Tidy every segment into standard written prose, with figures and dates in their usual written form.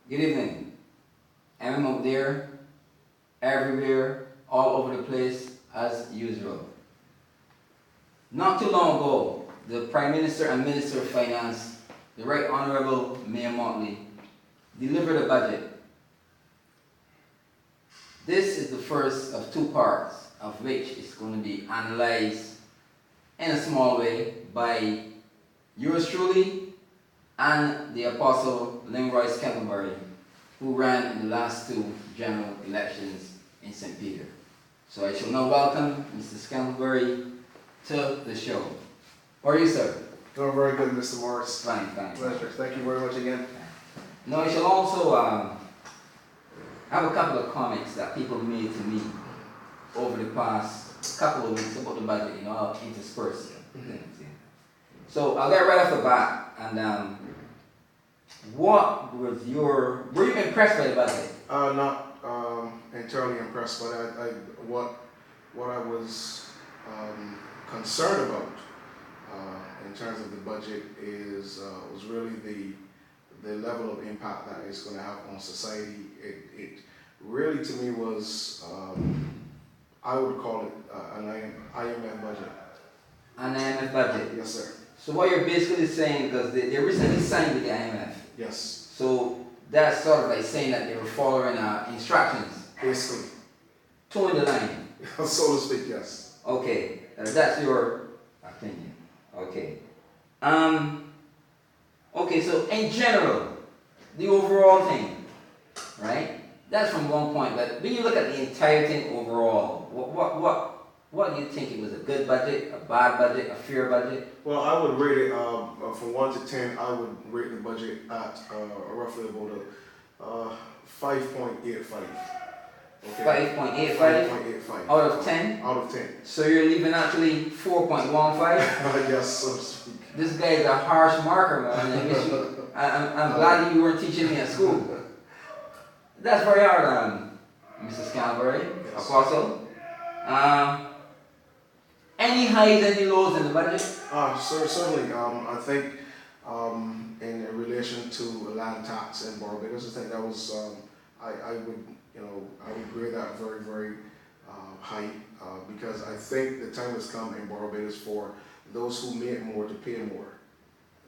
Good evening. M.M Out There, everywhere, all over the place, as usual. Not too long ago, the Prime Minister and Minister of Finance, the Right Honourable Mayor Mottley, delivered a budget. This is the first of two parts, of which is going to be analysed in a small way by yours truly and the Apostle Leroy Scantlebury, who ran in the last two general elections in St. Peter. So I shall now welcome Mr. Scantlebury to the show. How are you, sir? Doing very good, Mr. Morris. Fine. Pleasure. Thank you very much again. Now I shall also have a couple of comments that people made to me over the past couple of weeks about the budget, I'll intersperse things. So I'll get right off the bat, and what was were you impressed by the budget? Not entirely impressed, but what I was concerned about in terms of the budget was really the level of impact that it's going to have on society. It really, to me, was I would call it an IMF budget. An IMF budget? Yes, sir. So what you're basically saying, because they recently signed with the IMF. Yes. So that's sort of like saying that they were following instructions. Basically. Towing the line. So to speak, yes. Okay, that's your opinion. Okay. Okay, so in general, the overall thing, right? That's from one point, but when you look at the entire thing overall, what do you think? It was a good budget, a bad budget, a fair budget? Well, I would rate it from 1 to 10. I would rate the budget at roughly about a 5.85. Okay. 5.85? 5.85. Out of 10? Out of 10. So you're leaving actually 4.15? Yes, so to speak. This guy is a harsh marker, man. I'm glad you weren't teaching me at school. That's very hard, Mr. Scantlebury, Yes. Apostle. Any highs, any lows in the budget? Certainly. I think in relation to land tax in Barbados, I think that was I would grade that very, very high because I think the time has come in Barbados for those who make more to pay more.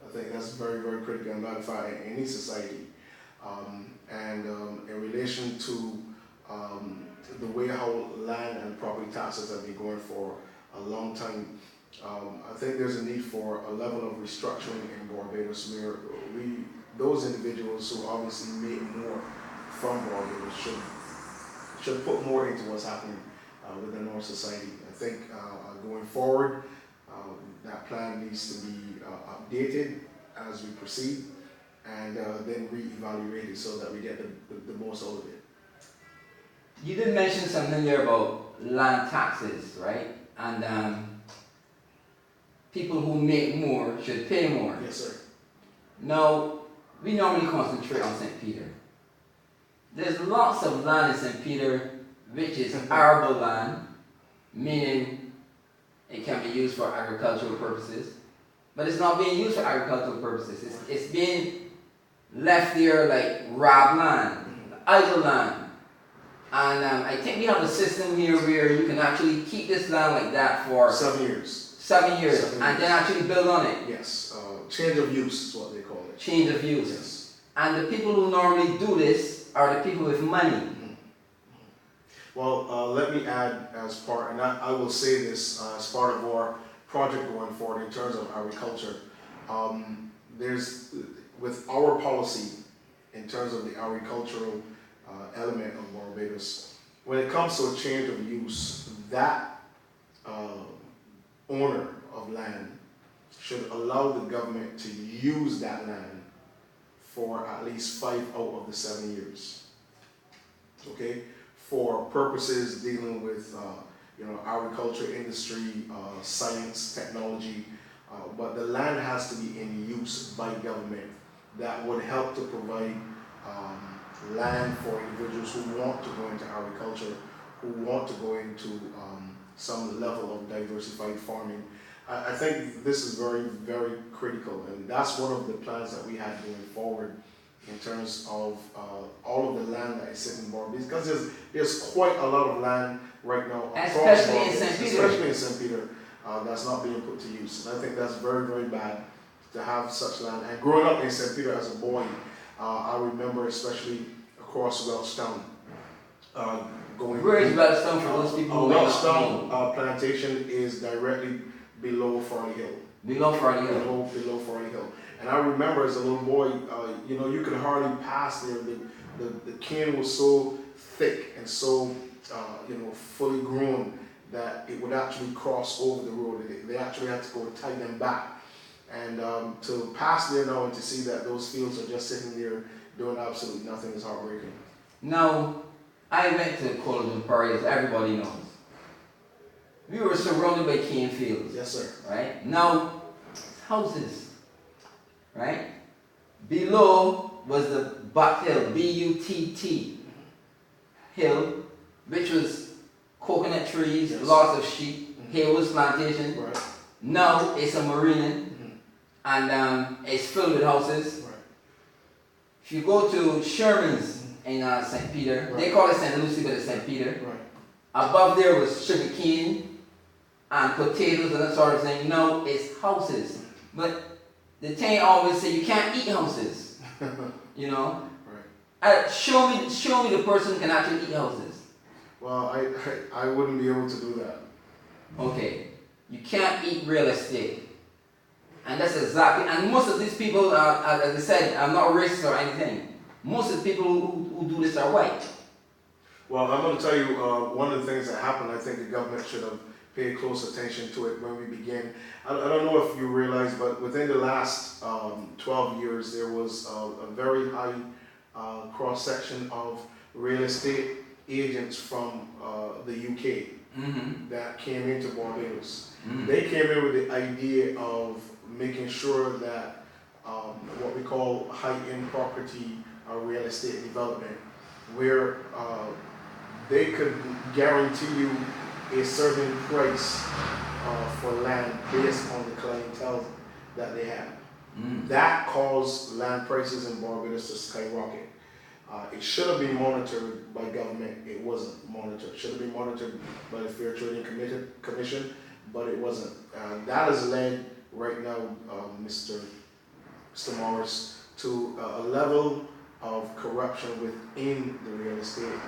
I think that's very, very critical and ratified in any society. And in relation to the way how land and property taxes have been going for a long time, I think there's a need for a level of restructuring in Barbados where those individuals who obviously make more from Barbados should put more into what's happening within our society. I think going forward, that plan needs to be updated as we proceed and then re-evaluated so that we get the most out of it. You did mention something there about land taxes, right? And people who make more should pay more. Yes, sir. Now, we normally concentrate on St. Peter. There's lots of land in St. Peter which is arable land, meaning it can be used for agricultural purposes, but it's not being used for agricultural purposes. It's being left there like robbed land, idle land. And I think we have a system here where you can actually keep this land like that for 7 years. 7 years, and then actually build on it. Yes, change of use is what they call it. Change of use. Yes. And the people who normally do this are the people with money. Mm-hmm. Well, let me add as part, and I will say this as part of our project going forward in terms of agriculture. There's, with our policy in terms of the agricultural element of Barbados, when it comes to a change of use, that owner of land should allow the government to use that land for at least 5 out of the 7 years. Okay, for purposes dealing with agriculture industry, science, technology, but the land has to be in use by government. That would help to provide land for individuals who want to go into agriculture, who want to go into some level of diversified farming. I think this is very, very critical, and that's one of the plans that we had going forward in terms of all of the land that is sitting in Barbados, because there's quite a lot of land right now across Especially in Barbados, St. Peter. especially in St. Peter, that's not being put to use. And I think that's very, very bad to have such land. And growing up in St. Peter as a boy, I remember especially across Welchtown, going. Where is Welchtown for those people who may not know? Welchtown plantation is directly below Farley Hill. Below Farley Hill. Below Farley Hill. And I remember as a little boy, you could hardly pass there. The cane was so thick and so, fully grown that it would actually cross over the road. They actually had to go tie them back. And to pass there now and to see that those fields are just sitting there doing absolutely nothing is heartbreaking. Now, I went to Colorado Prairie, as everybody knows. We were surrounded by cane fields. Yes, sir. Right? Now, houses. Right? Below was the Butt Hill, B-U-T-T Hill, which was coconut trees, yes. Lots of sheep, Haywood's plantation. Right. Now it's a marina, and it's filled with houses. Right. If you go to Sherman's in St. Peter, right. They call it St. Lucie, but it's St. Peter. Right. Above there was sugar cane and potatoes and that sort of thing. Now it's houses. But the thing I always say, you can't eat houses. Right. Show me the person who can actually eat houses. Well, I wouldn't be able to do that. Okay. You can't eat real estate. And that's exactly, and most of these people, as I said, I'm not racist or anything. Most of the people who do this are white. Well, I'm going to tell you one of the things that happened. I think the government should have paid close attention to it when we began. I don't know if you realize, but within the last 12 years, there was a very high cross-section of real estate agents from the UK that came into Barbados. They came in with the idea of making sure that what we call high-end property or real estate development, where they could guarantee you a certain price for land based on the clientele that they have. That caused land prices in Barbados to skyrocket. It should have been monitored by government. It wasn't monitored. It should have been monitored by the Fair Trading Commission, but it wasn't. That has led right now, Mr. Morris, to a level of corruption within the real estate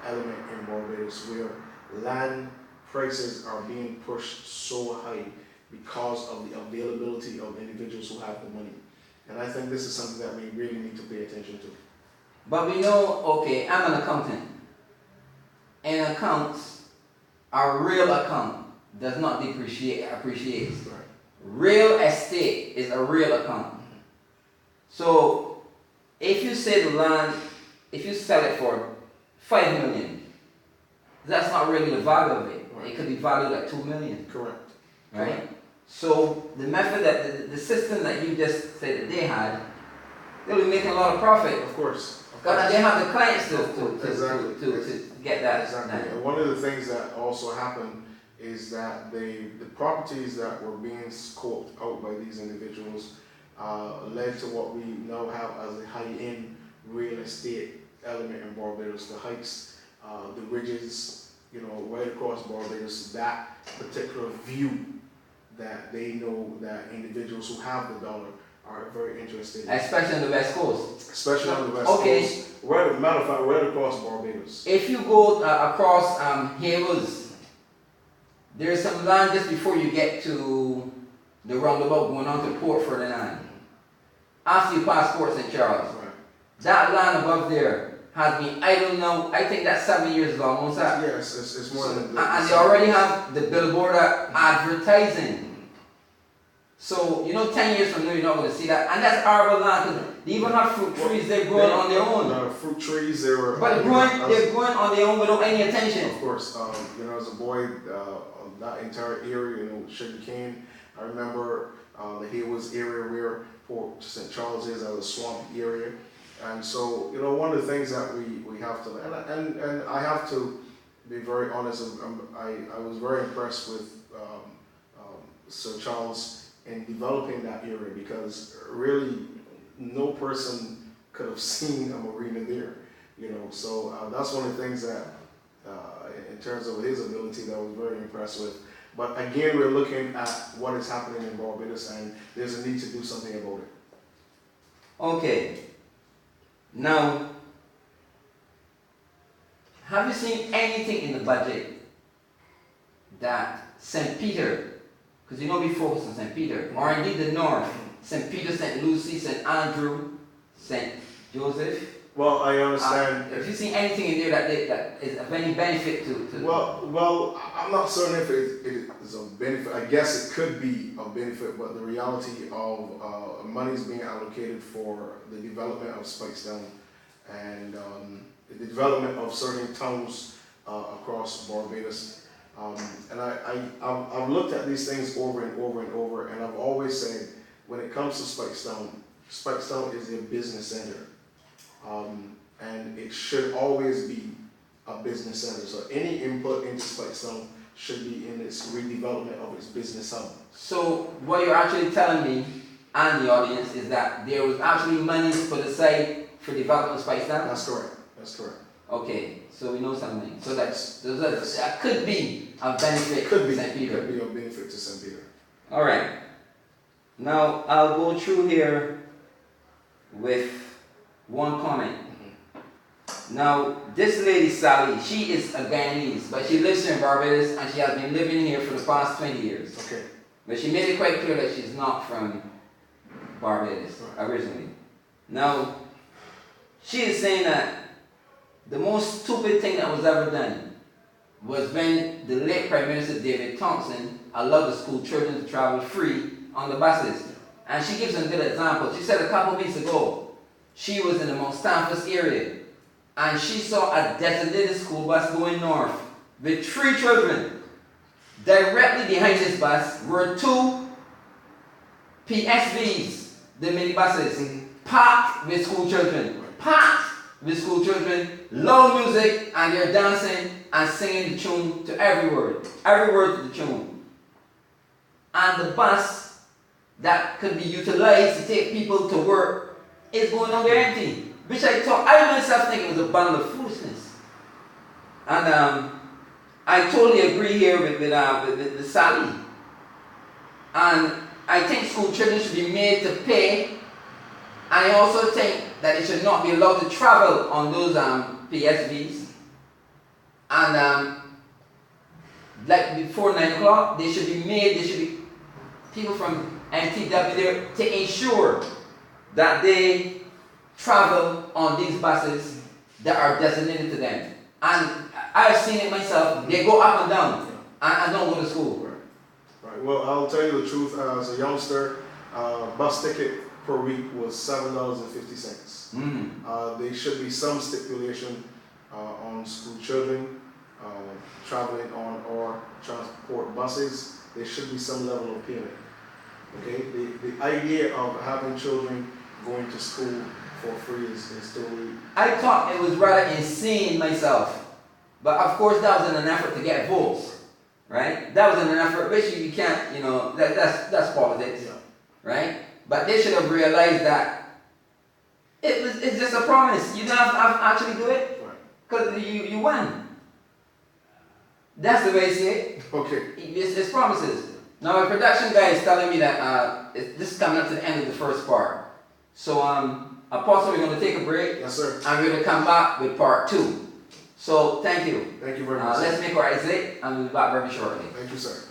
element in Barbados, where land prices are being pushed so high because of the availability of individuals who have the money. And I think this is something that we really need to pay attention to. But we know, okay, I'm an accountant. In accounts, a real account does not depreciate, appreciates. Right. Real estate is a real account. So if you say the land, if you sell it for 5 million, that's not really the value of it. Right. It could be valued at 2 million. Correct. Right? Correct. So the method that the system that you just said that they had, they were making a lot of profit. Of course. Because they have the clients to get that. Exactly. And one of the things that also happened is that the properties that were being scoped out by these individuals led to what we now have as a high-end real estate element in Barbados. The heights, the ridges, right across Barbados, that particular view that they know that individuals who have the dollar are very interested in. Especially on the West Coast. Especially on the West Coast. Right, matter of fact, right across Barbados. If you go across Haywood's, there's some land just before you get to the roundabout going on to Port Ferdinand. After you pass Port St. Charles. Right. That land above there has been, I don't know, I think that's 7 years ago, almost that. Yes, it's more than and they already have the billboard advertising. So, 10 years from now, you're not going to see that. And that's arable land. They even have fruit trees, they're growing on their own. Fruit trees, they were. But they're growing on their own without any attention. Of course. As a boy, that entire area, sugar cane. I remember the Haywood's area where Port St. Charles is, as a swampy area. And so, one of the things that we have to, and I have to be very honest, I was very impressed with Sir Charles in developing that area, because really no person could have seen a marina there, you know. So that's one of the things that, in terms of his ability, that I was very impressed with. But again, we're looking at what is happening in Barbados, and there's a need to do something about it. Okay. Now, have you seen anything in the budget that St. Peter, because you know we focus on St. Peter, or indeed the North, St. Peter, St. Lucie, St. Andrew, St. Joseph? Well, I understand. Have you seen anything in there that is of any benefit to Well, I'm not certain if it is of benefit. I guess it could be of benefit, but the reality of money is being allocated for the development of Spikestown and the development of certain towns across Barbados. And I've looked at these things over and over and over, and I've always said, when it comes to Spikestown, Spikestown is a business center. And it should always be a business center. So any input into Spikestown should be in its redevelopment of its business hub. So what you're actually telling me and the audience is that there was actually money put aside for development of Spikestown? That's correct. That's correct. Okay, so we know something. So that could be a benefit Could be, to St. Peter. Could be a benefit to St. Peter. All right. Now I'll go through here with one comment. Now, this lady Sally, she is a Guyanese, but she lives here in Barbados and she has been living here for the past 20 years. Okay. But she made it quite clear that she's not from Barbados originally. Now, she is saying that the most stupid thing that was ever done was when the late Prime Minister David Thompson allowed the school children to travel free on the buses. And she gives a good example. She said a couple of weeks ago, she was in the Mount Stanford area and she saw a designated school bus going north with 3 children. Directly behind this bus were 2 PSVs, the minibuses, packed with school children. Packed with school children, loud music, and they're dancing and singing the tune to every word to the tune. And the bus that could be utilized to take people to work is going on there empty. Which I myself think it was a bundle of foolishness. And I totally agree here with Sally. And I think school children should be made to pay. And I also think that they should not be allowed to travel on those PSVs. And like before 9 o'clock, there should be people from MTW there to ensure that they travel on these buses that are designated to them. And I've seen it myself. They go up and down, and I don't go to school. Right. Well, I'll tell you the truth. As a youngster, bus ticket per week was $7.50. There should be some stipulation on school children traveling on or transport buses. There should be some level of payment. Okay. The idea of having children going to school for free is totally... I thought it was rather insane myself. But of course that was in an effort to get votes. Right? That was in an effort, which you can't, that's politics. Yeah. Right? But they should have realized that it's just a promise. You don't have to actually do it. Because you won. That's the way I see it. Okay. It's promises. Now my production guy is telling me that this is coming up to the end of the first part. So Apostle, we're going to take a break. Yes, sir. And we're going to come back with part 2. So thank you. Thank you very much. Let's make our exit and we'll be back very shortly. Thank you, sir.